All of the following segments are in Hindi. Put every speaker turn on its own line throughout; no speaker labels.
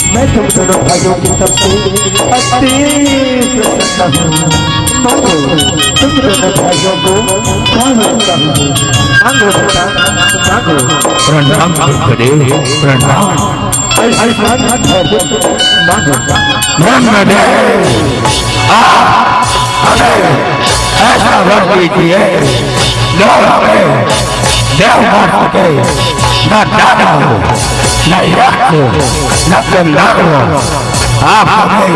मैं तुम दोनों भाइयों की तरफ से अति प्रसन्न हूँ। मांगो तुम दोनों भाइयों को मांगो
प्रणाम प्रणाम ऐसा वर दीजिए देव मार सके न दादा हो न यक्ष न कंगाल हो। आप हमें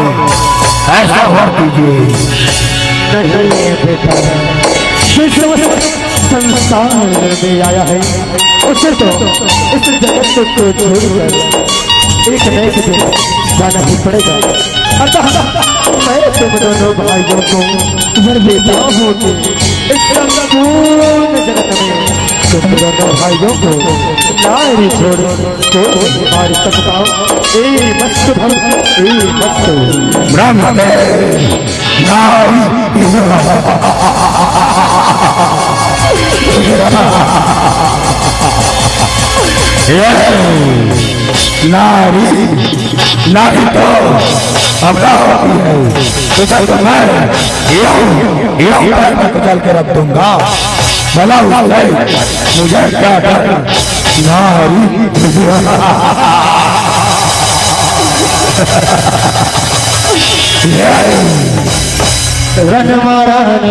ऐसा वर दीजिए।
नहीं बेटा, जिस संसार में आया है उसे तो इस जगत को छोड़कर एक नए दिन जाना ही पड़ेगा। अतः मैं तुम दोनों भाइयों को वर देता हूँ कि इस संपूर्ण जगत में तुम दोनों भाइयों को नारी छोड़ तो मार सकता हूँ। मस्त
ब्रह्म नारी नारी तो हमरा होती है तो मैं चल के रख दूंगा। भला मुझे क्या डर नारी
रन मारन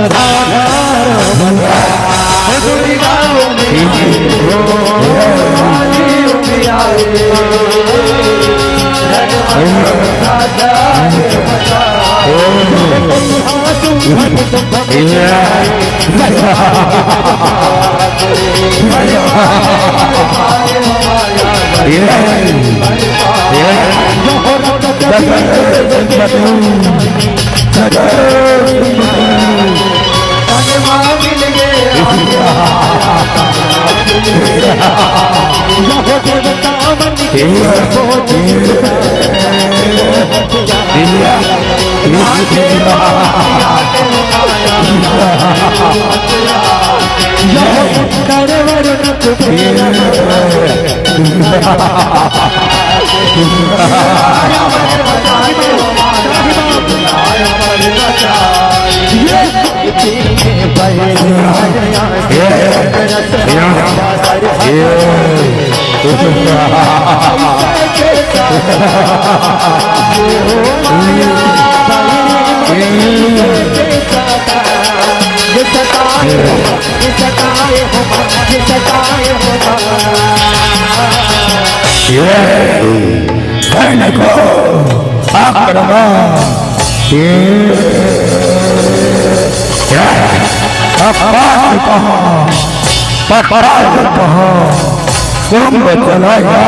कुंभ चलाएगा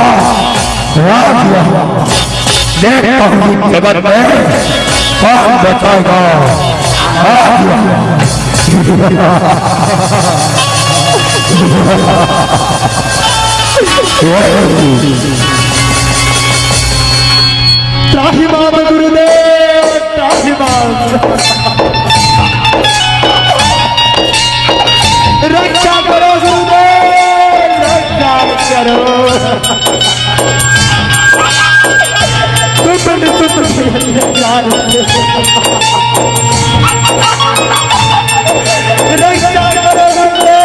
देखता हूँ जगत में कौन बचाएगा।
त्राहिमाम गुरुदेव त्राहिमाम रक्षा करो गुरुदेव रक्षा करो। रक्षा करो गुरुदेव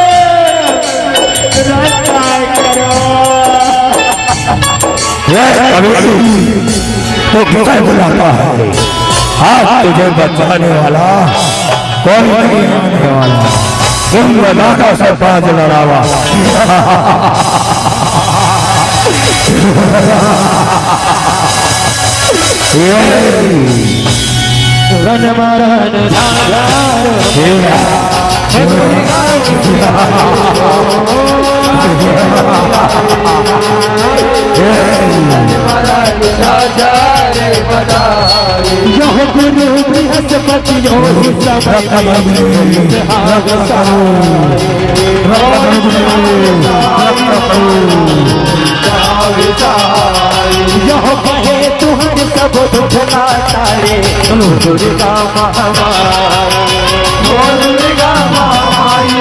रक्षा करो।
तो किसे बुलाता है? आज तुझे बचाने वाला कोई नहीं आने वाला। तुम दादा से पांच लड़ावा
रन मरण यह गुरु बृहस्पति यह कहे तुहर सब दुख तारे दुर्गा महामारी दुर्गा महामारी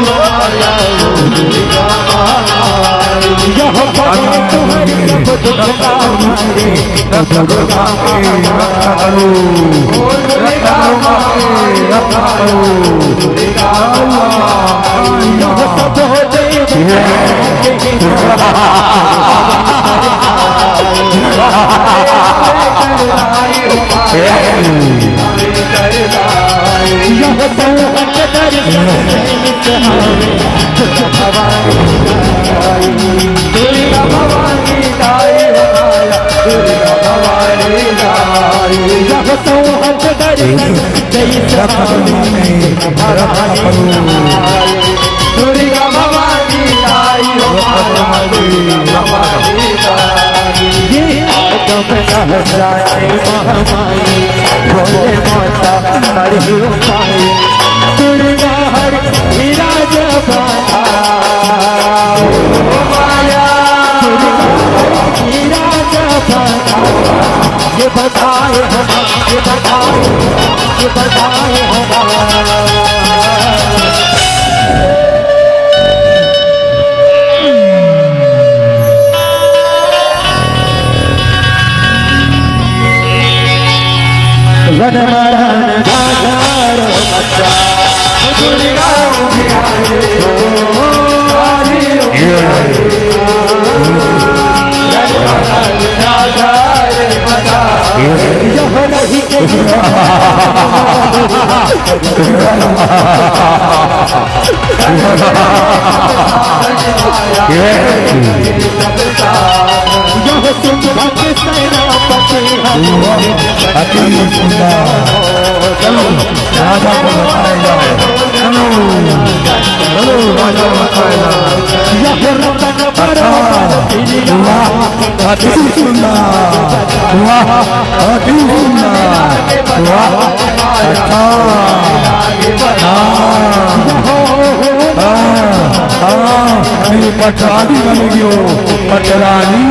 दुर्गा महामारी यह कहे तुहर सब दुख तारे दुर्गा महामारी दुर्गा महामारी दुर्गा महामारी यह सब देव महामारी भोले माता हरि उपाय दुर्गा हरि विराज माया विराज ये बताए ये बताए ये बताए वन मरण धार बच्चा दुर्गा
चलो राजा को बताएगा। चलो चलो राजा बताएगा। अति सुंदर वाह अति सुंदर वाह अच्छा मेरी पटरानी बनेगी वो पटरानी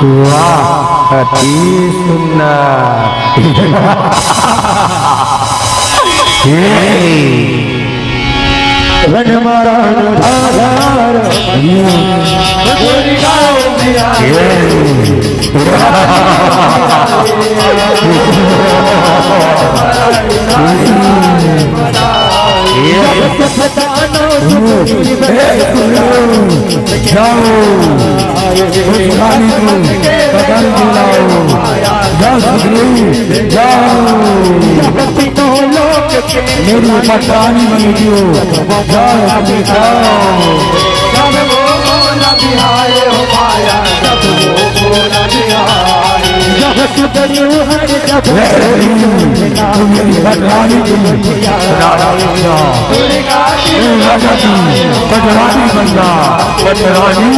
वाह अति सुंदर।
रणमारण धाधार
मेरी पठानी बन पटरानी बंदा पटरानी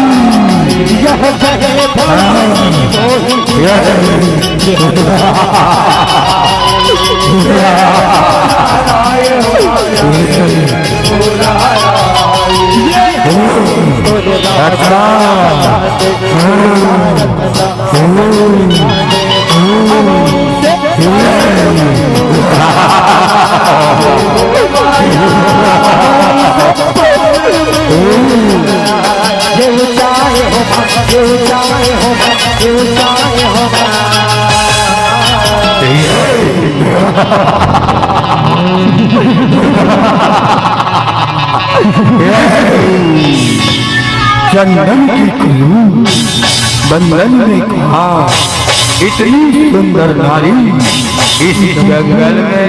चंदन की खुशबू बंदन ने कहा इतनी सुंदर नारी इस जंगल में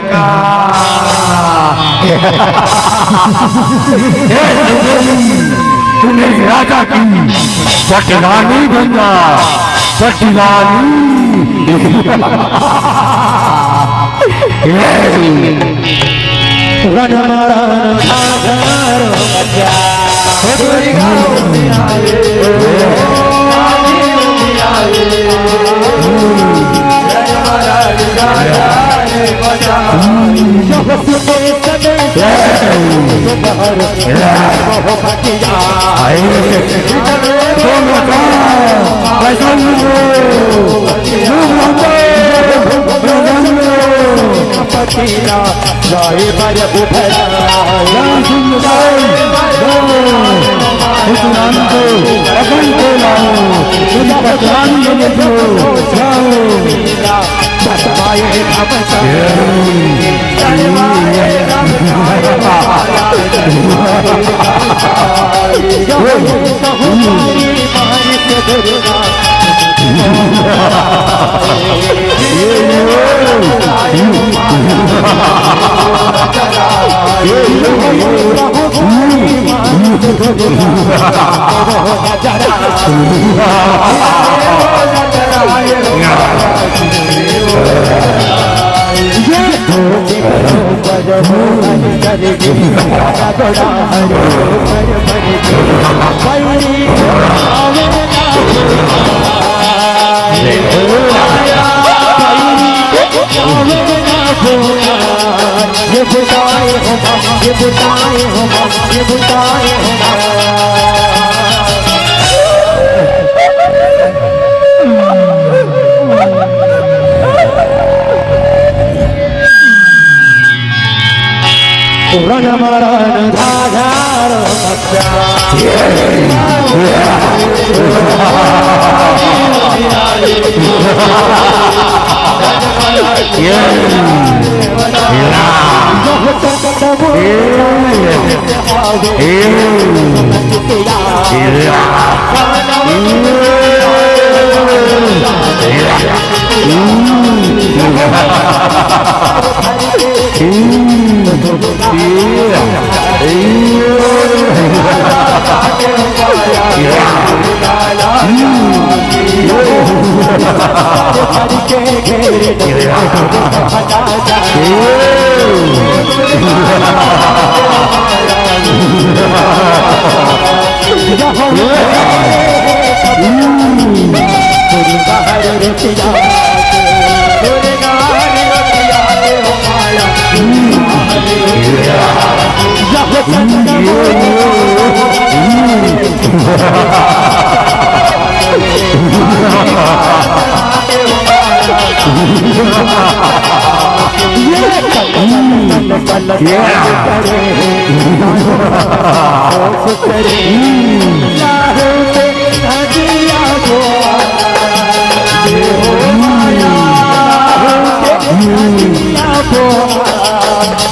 तूने राजा की पटरानी बंदा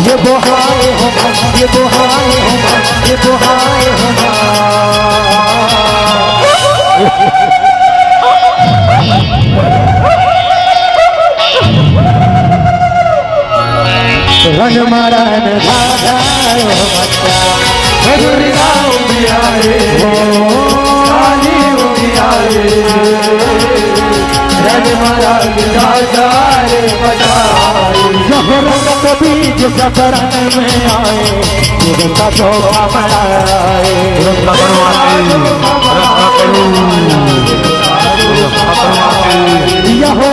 ये बुहाए हो, ये बुहाए हो, ये बुहाए हो। रंग मारन धाधारो बच्चा हजूरिया उबिया रे काली उबिया रे रंग मारन धाधारे बच्चा जहरत बीज सफरन में आए जिनका शोभा बढ़ाए रत्ना यहो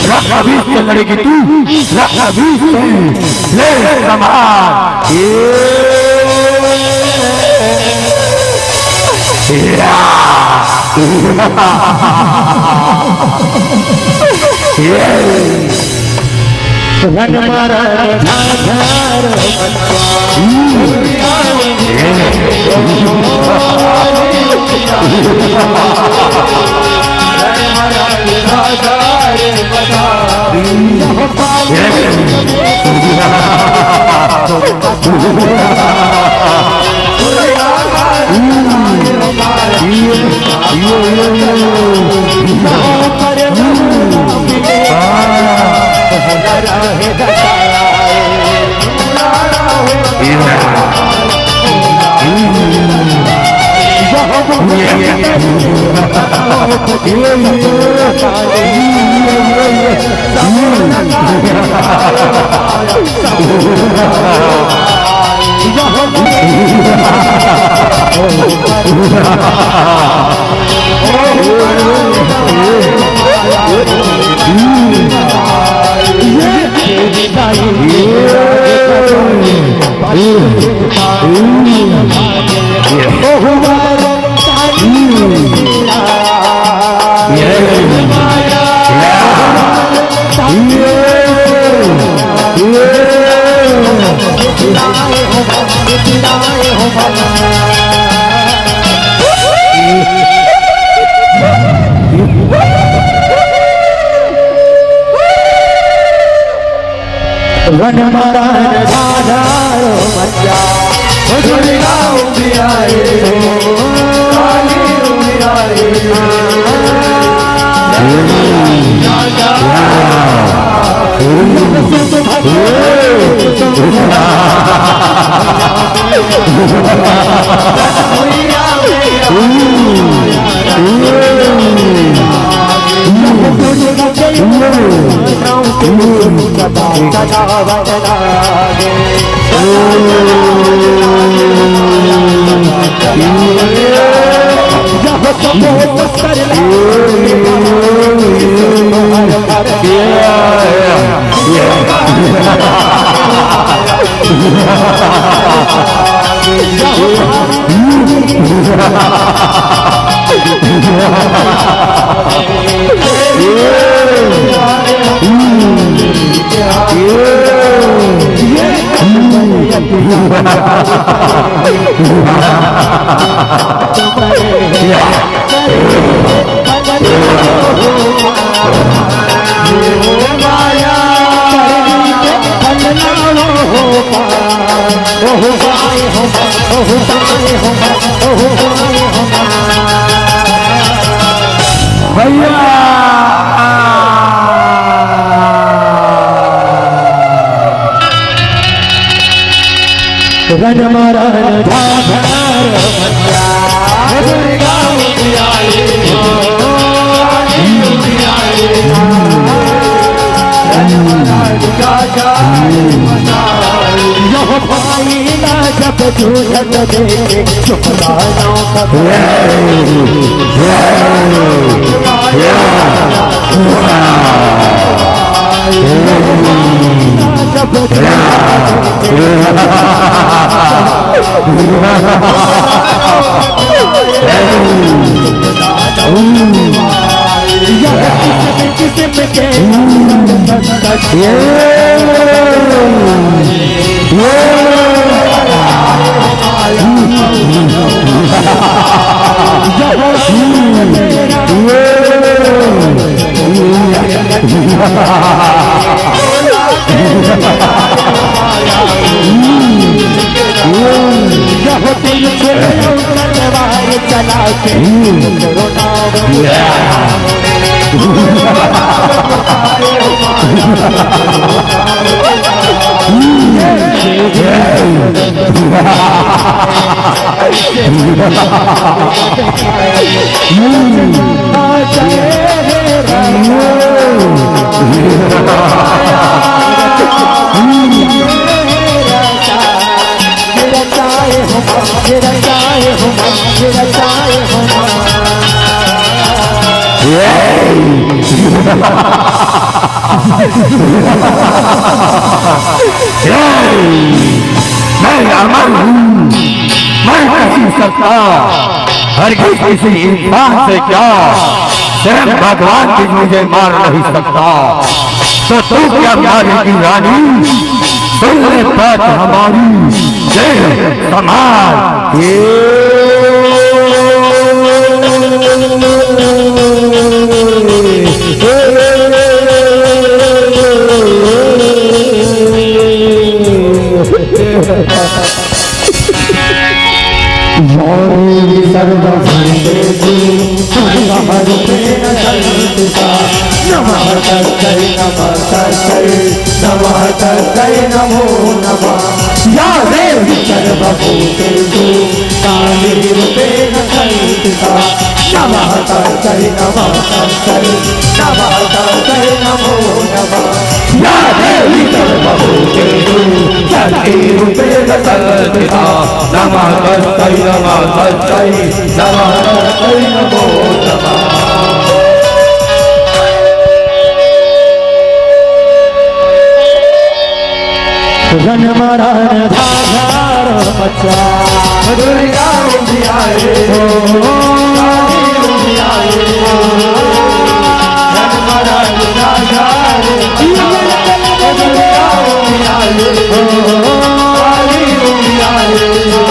रखा बीस से लड़ेगी तू, रखा बीस से ले समान
रंग मारा धाधारो रन मारा धाधारो बच्चा हजूरिया उबिया रे काली उबिया रे
Yeah.
झूठन देखे चुपदानों का चला के
मैं अमर हूँ, मैं नहीं सकता हर किसी इंसान से क्या स्वयं भगवान भी मुझे मार नहीं सकता। तो तू क्या मारेगी रानी, सुन ले बात हमारी जय समाज।
नमो नमः या देवी सर्वभूतेषु कालीरूपेण संस्थिता नमः तस्मै नमः तस्मै नमः तस्मै नमो नमः या देवी सर्वभूतेषु कालीरूपेण संस्थिता नमः तस्मै नमः तस्मै नमः तस्मै नमो नमः। जन मरण धाधार बच्चा दुर्गा उजियारे हो उजियारे हो जन मरण धाधार दुर्गा उजियारे हो काली उजियारे हो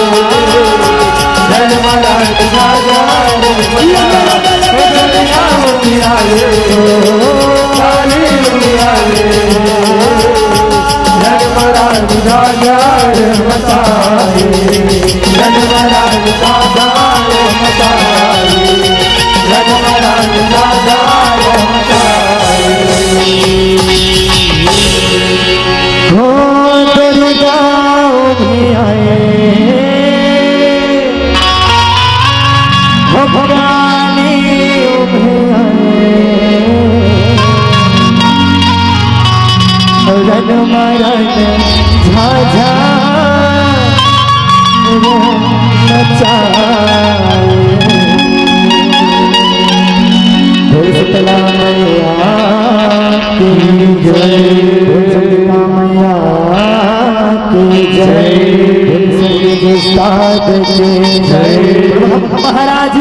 जन मरण धाधार दुर्गा उजियारे हो काली उजियारे राजार मताए राजार मताए राजार मताए हो दुर्गा भी आए हो भवानी भी आए रन मरण झाझा शीतला मैया की जय मैया की जय की जय महाराज